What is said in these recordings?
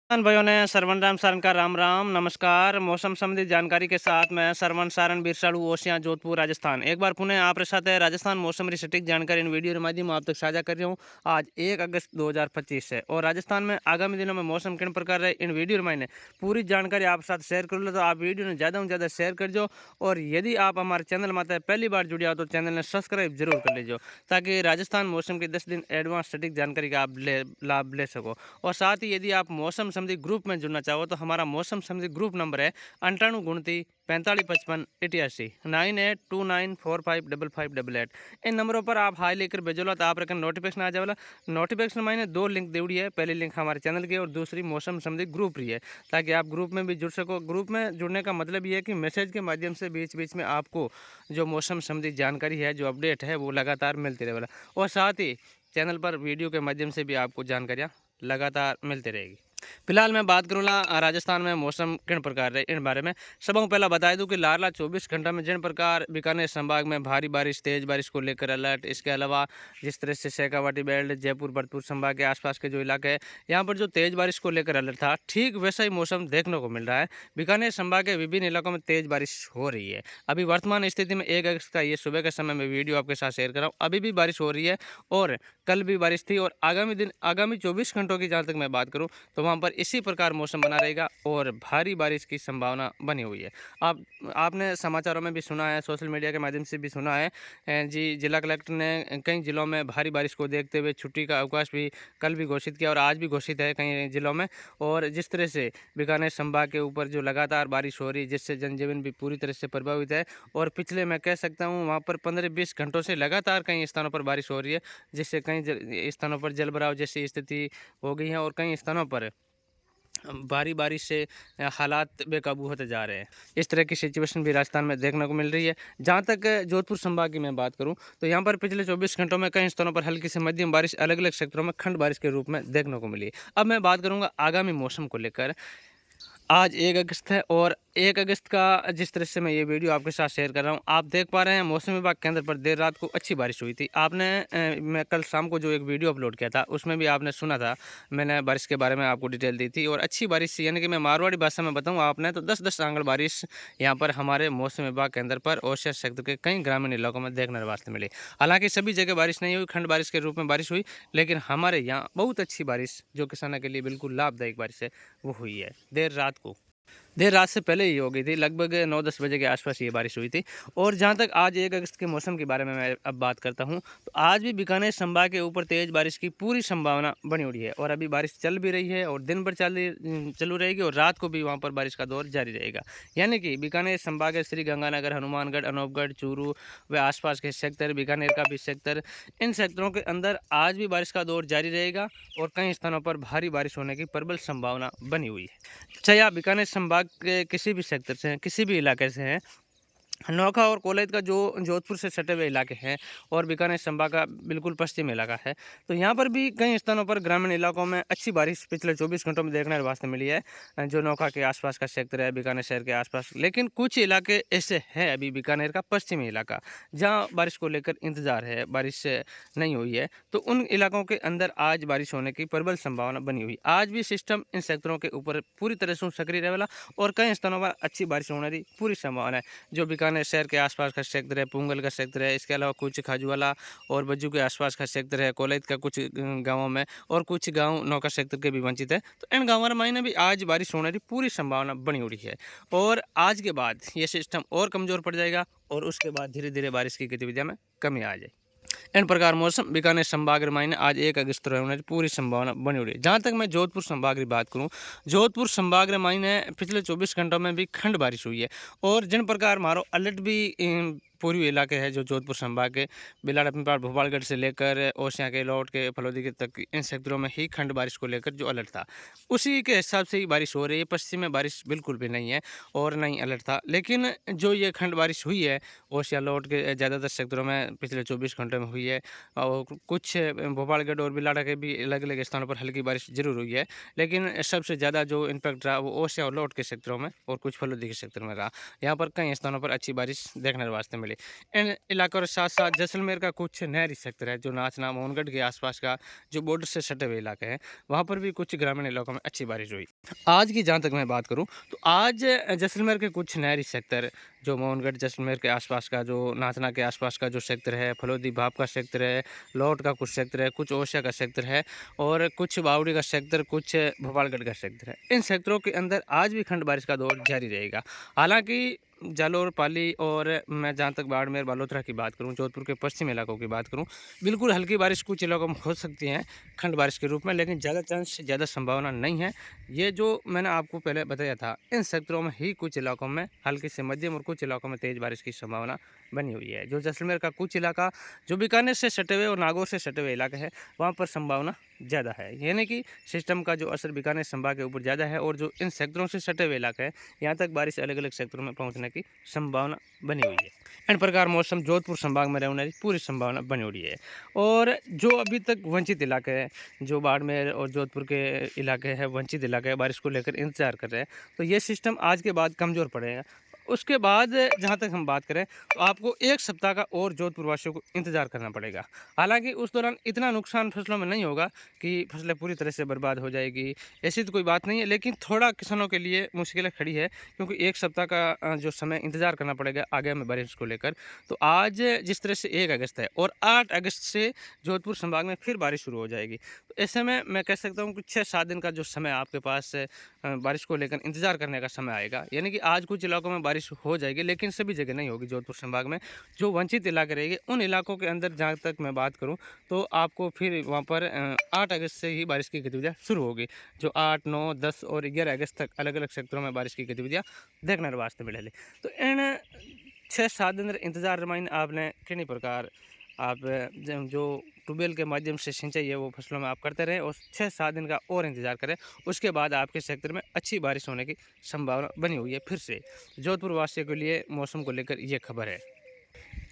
किसान भाइयों ने सरवन राम सारन का राम राम नमस्कार। मौसम संबंधी जानकारी के साथ मैं सरवन सारन बिरसाड़ू ओसियां जोधपुर राजस्थान एक बार पुनः आपके साथ है राजस्थान मौसम की सटीक जानकारी इन वीडियो के माध्यम आप तक साझा कर रही हूँ। आज 1 अगस्त 2025 है और राजस्थान में आगामी दिनों में मौसम किन प्रकार रहे इन वीडियो में पूरी जानकारी आप साथ शेयर कर लो, तो आप वीडियो ने ज़्यादा से ज़्यादा शेयर कर दो। और यदि आप हमारे चैनल में पहली बार जुड़े हो तो चैनल ने सब्सक्राइब जरूर कर लीजिए, ताकि राजस्थान मौसम की 10 दिन एडवांस सटीक जानकारी का आप लाभ ले सको। और साथ ही यदि आप मौसम संबंधी ग्रुप में जुड़ना चाहो तो हमारा मौसम संबंधी ग्रुप नंबर है 98 29 45 55 88 9829455588। इन नंबरों पर आप हाई लेकर भेजोला तो आप नोटिफिकेशन आ जाएगा। नोटिफिकेशन मैंने 2 लिंक देवड़ी है, पहली लिंक हमारे चैनल की और दूसरी मौसम संबंधी ग्रुप रही है, ताकि आप ग्रुप में भी जुड़ सको। ग्रुप में जुड़ने का मतलब ये है कि मैसेज के माध्यम से बीच बीच में आपको जो मौसम संबंधी जानकारी है, जो अपडेट है, वो लगातार मिलती रहेगा। और साथ ही चैनल पर वीडियो के माध्यम से भी आपको जानकारियाँ लगातार मिलती रहेगी। फिलहाल मैं बात करूँगा राजस्थान में मौसम किन प्रकार है इन बारे में। सबको पहला बता दूं कि लारला 24 घंटा में जिन प्रकार बीकानेर संभाग में भारी बारिश तेज बारिश को लेकर अलर्ट। इसके अलावा जिस तरह से शेखावाटी बेल्ट जयपुर भरतपुर संभाग के आसपास के जो इलाके हैं, यहाँ पर जो तेज बारिश को लेकर अलर्ट था, ठीक वैसा ही मौसम देखने को मिल रहा है। बीकानेर संभाग के विभिन्न इलाकों में तेज बारिश हो रही है। अभी वर्तमान स्थिति में 1 अगस्त का ये सुबह के समय में वीडियो आपके साथ शेयर कर रहा हूँ। अभी भी बारिश हो रही है और कल भी बारिश थी, और आगामी 24 घंटों की जहाँ तक मैं बात करूँ तो वहाँ पर इसी प्रकार मौसम बना रहेगा और भारी बारिश की संभावना बनी हुई है। आपने समाचारों में भी सुना है, सोशल मीडिया के माध्यम से भी सुना है जी। जिला कलेक्टर ने कई जिलों में भारी बारिश को देखते हुए छुट्टी का अवकाश भी कल भी घोषित किया और आज भी घोषित है कई जिलों में। और जिस तरह से बीकानेर संभाग के ऊपर जो लगातार बारिश हो रही है, जिससे जनजीवन भी पूरी तरह से प्रभावित है। और पिछले मैं कह सकता हूँ वहाँ पर 15-20 घंटों से लगातार कई स्थानों पर बारिश हो रही है, जिससे कई स्थानों पर जलभराव जैसी स्थिति हो गई है और कई स्थानों पर भारी बारिश से हालात बेकाबू होते जा रहे हैं। इस तरह की सिचुएशन भी राजस्थान में देखने को मिल रही है। जहाँ तक जोधपुर संभाग की मैं बात करूँ तो यहाँ पर पिछले 24 घंटों में कई स्थानों पर हल्की से मध्यम बारिश अलग अलग क्षेत्रों में खंड बारिश के रूप में देखने को मिली। अब मैं बात करूँगा आगामी मौसम को लेकर। आज 1 अगस्त है और 1 अगस्त का जिस तरह से मैं ये वीडियो आपके साथ शेयर कर रहा हूँ, आप देख पा रहे हैं मौसम विभाग केंद्र पर देर रात को अच्छी बारिश हुई थी। आपने मैं कल शाम को जो एक वीडियो अपलोड किया था उसमें भी आपने सुना था, मैंने बारिश के बारे में आपको डिटेल दी थी। और अच्छी बारिश यानी कि मैं मारवाड़ी भाषा में बताऊँ आपने तो 10-10 आंगल बारिश यहाँ पर हमारे मौसम विभाग केंद्र पर ओसिया क्षेत्र के कई ग्रामीण इलाकों में देखने वास्ते मिली। हालांकि सभी जगह बारिश नहीं हुई, खंड बारिश के रूप में बारिश हुई, लेकिन हमारे यहाँ बहुत अच्छी बारिश जो किसानों के लिए बिल्कुल लाभदायक बारिश है वो हुई है। देर रात से पहले ही हो गई थी, लगभग 9-10 बजे के आसपास ये बारिश हुई थी। और जहाँ तक आज 1 अगस्त के मौसम के बारे में मैं अब बात करता हूँ, तो आज भी बीकानेर संभाग के ऊपर तेज़ बारिश की पूरी संभावना बनी हुई है। और अभी बारिश चल भी रही है और दिन भर चालू रहेगी और रात को भी वहाँ पर बारिश का दौर जारी रहेगा। यानी कि बीकानेर संभाग के श्रीगंगानगर, हनुमानगढ़, अनूपगढ़, चूरू व आसपास के सेक्टर, बीकानेर का भी सेक्टर, इन सेक्टरों के अंदर आज भी बारिश का दौर जारी रहेगा और कई स्थानों पर भारी बारिश होने की प्रबल संभावना बनी हुई है। चाहे आप बीकानेर संभाग के किसी भी सेक्टर से हैं, किसी भी इलाके से हैं, नोखा और कोलायत का जो जोधपुर से सटे हुए इलाके हैं और बीकानेर संभाग का बिल्कुल पश्चिमी इलाका है, तो यहाँ पर भी कई स्थानों पर ग्रामीण इलाकों में अच्छी बारिश पिछले 24 घंटों में देखने वास्ते मिली है। जो नोखा के आसपास का क्षेत्र है, बीकानेर शहर के आसपास, लेकिन कुछ इलाके ऐसे हैं अभी बीकानेर का पश्चिमी इलाका जहाँ बारिश को लेकर इंतजार है, बारिश नहीं हुई है, तो उन इलाकों के अंदर आज बारिश होने की प्रबल संभावना बनी हुई। आज भी सिस्टम इन सेक्टरों के ऊपर पूरी तरह से सक्रिय रहेगा और कई स्थानों पर अच्छी बारिश होने की पूरी संभावना है। जो बीकानेर शहर के आसपास का क्षेत्र है, पुंगल का क्षेत्र है, इसके अलावा कुछ खाजूवाला और बज्जू के आसपास का क्षेत्र है, कोलायत का कुछ गाँवों में, और कुछ गाँव नौका क्षेत्र के भी वंचित है, तो इन गाँवों में भी आज बारिश होने की पूरी संभावना बनी हुई है। और आज के बाद ये सिस्टम और कमज़ोर पड़ जाएगा और उसके बाद धीरे धीरे बारिश की गतिविधियों में कमी आ जाए। इन प्रकार मौसम बीकानेर संभाग मायने आज 1 अगस्त होने की पूरी संभावना बनी हुई है। जहाँ तक मैं जोधपुर संभाग की बात करूँ, जोधपुर संभाग मायने पिछले 24 घंटों में भी खंड बारिश हुई है और जिन प्रकार मारो अलर्ट भी पूर्वी इलाके हैं जो जोधपुर संभाग के बिलाड़ा पिंपलाड़ भोपालगढ़ से लेकर ओसियां के लौट के फलोदी के तक, इन सेक्टरों में ही खंड बारिश को लेकर जो अलर्ट था उसी के हिसाब से ही बारिश हो रही है। पश्चिम में बारिश बिल्कुल भी नहीं है और नहीं अलर्ट था, लेकिन जो ये खंड बारिश हुई है ओसिया लौट के ज़्यादातर सेक्टरों में पिछले 24 घंटे में हुई है। और कुछ भोपालगढ़ और बिलाड़ा के भी अलग अलग स्थानों पर हल्की बारिश जरूर हुई है, लेकिन सबसे ज़्यादा जो इम्पैक्ट रहा वो ओसिया और लौट के क्षेत्रों में और कुछ फलोदी के क्षेत्र में रहा। यहाँ पर कई स्थानों पर अच्छी बारिश देखने के वास्ते मिली। मिले। इन इलाकों के साथ-साथ जैसलमेर का कुछ नहरी सेक्टर है, जो नाचना, मोहनगढ़ के आस-पास का जो बॉर्डर से सटे हुए इलाके हैं, वहाँ पर भी कुछ ग्रामीण इलाकों में अच्छी बारिश हुई। आज की जहाँ तक मैं बात करूँ, तो आज जैसलमेर के कुछ नहरी सेक्टर, जो मोहनगढ़, जैसलमेर के आस-पास का, जो नाचना के आस-पास का जो सेक्टर है, फलोदी भाप का सेक्टर है, लौट का कुछ सेक्टर है, कुछ ओसिया का सेक्टर है और कुछ बावड़ी का सेक्टर, कुछ भोपालगढ़ का सेक्टर है। इन सेक्टरों के अंदर आज भी खंड बारिश का दौर जारी रहेगा। हालाँकि जालौर, पाली और मैं जहाँ तक बाड़मेर, बालोतरा की बात करूँ, जोधपुर के पश्चिमी इलाकों की बात करूँ, बिल्कुल हल्की बारिश कुछ इलाकों में हो सकती है खंड बारिश के रूप में, लेकिन ज़्यादा चांस, ज़्यादा संभावना नहीं है। ये जो मैंने आपको पहले बताया था, इन सेक्टरों में ही कुछ इलाकों में हल्की से मध्यम और कुछ इलाकों में तेज़ बारिश की संभावना बनी हुई है। जो जैसलमेर का कुछ इलाका, जो बीकानेर से सटे हुए और नागौर से सटे हुए इलाके हैं, वहाँ पर संभावना ज़्यादा है। यानी कि सिस्टम का जो असर बीकानेर संभाग के ऊपर ज़्यादा है और जो इन सेक्टरों से सटे हुए इलाके हैं, यहाँ तक बारिश अलग-अलग सेक्टरों में पहुँचने की संभावना बनी हुई है। इन प्रकार मौसम जोधपुर संभाग में रहने की पूरी संभावना बनी हुई है। और जो अभी तक वंचित इलाके हैं, जो बाड़मेर और जोधपुर के इलाके हैं, वंचित इलाके हैं, बारिश को लेकर इंतज़ार कर रहे हैं, तो ये सिस्टम आज के बाद कमज़ोर पड़ेगा। उसके बाद जहाँ तक हम बात करें, तो आपको 1 सप्ताह का और जोधपुर वासियों को इंतज़ार करना पड़ेगा। हालाँकि उस दौरान इतना नुकसान फसलों में नहीं होगा कि फसलें पूरी तरह से बर्बाद हो जाएगी, ऐसी तो कोई बात नहीं है, लेकिन थोड़ा किसानों के लिए मुश्किलें खड़ी है, क्योंकि 1 सप्ताह का जो समय इंतज़ार करना पड़ेगा आगे में बारिश को लेकर। तो आज जिस तरह से 1 अगस्त है और 8 अगस्त से जोधपुर संभाग में फिर बारिश शुरू हो जाएगी। तो ऐसे में मैं कह सकता हूँ कि 6-7 दिन का जो समय आपके पास बारिश को लेकर इंतज़ार करने का समय आएगा। यानी कि आज कुछ इलाकों में बारिश हो जाएगी, लेकिन सभी जगह नहीं होगी जोधपुर संभाग में। जो वंचित इलाके रहेंगे, उन इलाकों के अंदर जहाँ तक मैं बात करूँ, तो आपको फिर वहाँ पर 8 अगस्त से ही बारिश की गतिविधियाँ शुरू होगी। जो 8, 9, 10 और 11 अगस्त तक अलग-अलग सेक्टरों में बारिश की गतिविधियाँ देखने वास्ते मिलेगी। तो इन 6-7 दिन इंतज़ार रमाइन आपने किन्हीं प्रकार आप जो ट्यूबवेल के माध्यम से सिंचाई है वो फसलों में आप करते रहें और 6-7 दिन का और इंतज़ार करें। उसके बाद आपके सेक्टर में अच्छी बारिश होने की संभावना बनी हुई है फिर से। जोधपुर वासियों के लिए मौसम को लेकर ये खबर है।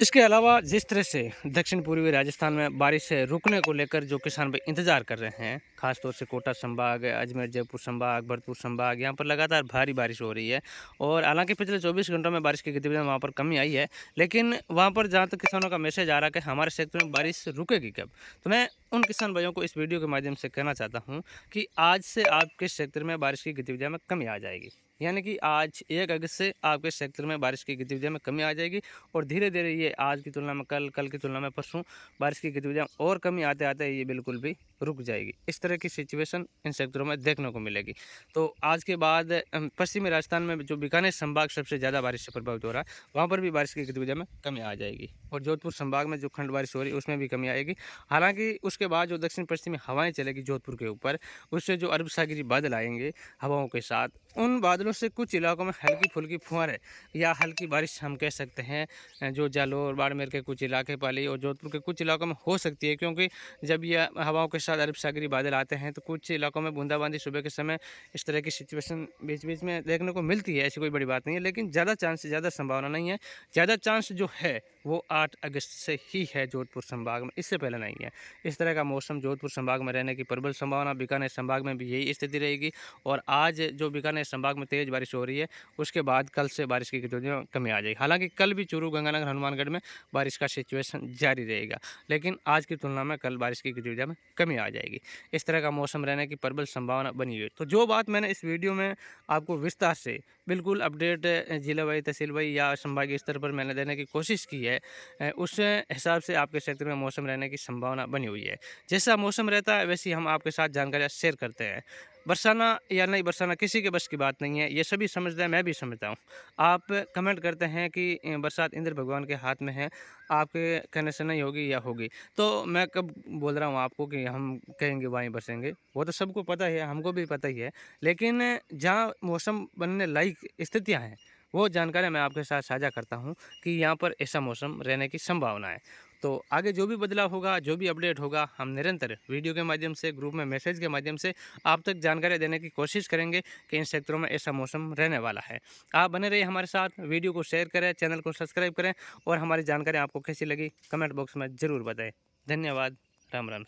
इसके अलावा जिस तरह से दक्षिण पूर्वी राजस्थान में बारिश रुकने को लेकर जो किसान भाई इंतज़ार कर रहे हैं, खासतौर से कोटा संभाग, अजमेर, जयपुर संभाग, भरतपुर संभाग, यहाँ पर लगातार भारी बारिश हो रही है। और हालांकि पिछले 24 घंटों में बारिश की गतिविधियाँ वहाँ पर कमी आई है, लेकिन वहाँ पर जहाँ तक किसानों का मैसेज आ रहा है कि हमारे क्षेत्र में बारिश रुकेगी कब, तो मैं उन किसान भाइयों को इस वीडियो के माध्यम से कहना चाहता हूँ कि आज से आपके क्षेत्र में बारिश की गतिविधियों में कमी आ जाएगी। यानी कि आज 1 अगस्त से आपके सेक्टर में बारिश की गतिविधियों में कमी आ जाएगी और धीरे-धीरे ये आज की तुलना में कल, कल की तुलना में परसों बारिश की गतिविधियाँ और कमी आते-आते ये बिल्कुल भी रुक जाएगी। इस तरह की सिचुएशन इन सेक्टरों में देखने को मिलेगी। तो आज के बाद पश्चिमी राजस्थान में जो बीकानेर संभाग सबसे ज़्यादा बारिश से प्रभावित हो रहा है, वहाँ पर भी बारिश की गतिविधियों में कमी आ जाएगी और जोधपुर संभाग में जो खंड बारिश हो रही है उसमें भी कमी आएगी। हालाँकि उसके बाद जो दक्षिण पश्चिमी हवाएँ चलेगी जोधपुर के ऊपर, उससे जो अरब सागरी बादल आएँगे हवाओं के साथ, उन बादलों से कुछ इलाकों में हल्की-फुल्की फुहारें या हल्की बारिश हम कह सकते हैं, जो जालौर, बाड़मेर के कुछ इलाके, पाली और जोधपुर के कुछ इलाकों में हो सकती है, क्योंकि जब ये हवाओं के साथ अरब सागरी बादल आते हैं तो कुछ इलाकों में बूंदाबांदी सुबह के समय इस तरह की सिचुएशन बीच-बीच में देखने को मिलती है, ऐसी कोई बड़ी बात नहीं है, लेकिन ज़्यादा चांस, ज़्यादा संभावना नहीं है। ज़्यादा चांस जो है वो 8 अगस्त से ही है जोधपुर संभाग में, इससे पहले नहीं है। इस तरह का मौसम जोधपुर संभाग में रहने की प्रबल संभावना, बीकानेर संभाग में भी यही स्थिति रहेगी। और आज जो बीकानेर संभाग में तेज़ बारिश हो रही है, उसके बाद कल से बारिश की गतिविधियों में कमी आ जाएगी। हालाँकि कल भी चूरू, गंगानगर, हनुमानगढ़ में बारिश का सिचुएशन जारी रहेगा, लेकिन आज की तुलना में कल बारिश की गतिविधियों में कमी आ जाएगी। इस तरह का मौसम रहने की प्रबल संभावना बनी हुई है। तो जो बात मैंने इस वीडियो में आपको विस्तार से बिल्कुल अपडेट जिला वाई, तहसील वाई या संभागीय स्तर पर मैंने देने की कोशिश की है, उस हिसाब से आपके क्षेत्र में मौसम रहने की संभावना बनी हुई है। जैसा मौसम रहता है वैसी हम आपके साथ जानकारियाँ शेयर करते हैं। बरसाना या नहीं बरसाना किसी के बस की बात नहीं है, ये सभी समझते हैं, मैं भी समझता हूँ। आप कमेंट करते हैं कि बरसात इंद्र भगवान के हाथ में है, आपके कहने से नहीं होगी या होगी। तो मैं कब बोल रहा हूँ आपको कि हम कहेंगे वहीं बरसेंगे, वो तो सबको पता ही है, हमको भी पता ही है। लेकिन जहाँ मौसम बनने लायक स्थितियाँ हैं, वो जानकारी मैं आपके साथ साझा करता हूँ कि यहाँ पर ऐसा मौसम रहने की संभावना है। तो आगे जो भी बदलाव होगा, जो भी अपडेट होगा, हम निरंतर वीडियो के माध्यम से, ग्रुप में मैसेज के माध्यम से आप तक जानकारी देने की कोशिश करेंगे कि इन क्षेत्रों में ऐसा मौसम रहने वाला है। आप बने रहिए हमारे साथ, वीडियो को शेयर करें, चैनल को सब्सक्राइब करें और हमारी जानकारी आपको कैसी लगी कमेंट बॉक्स में ज़रूर बताएं। धन्यवाद। राम राम।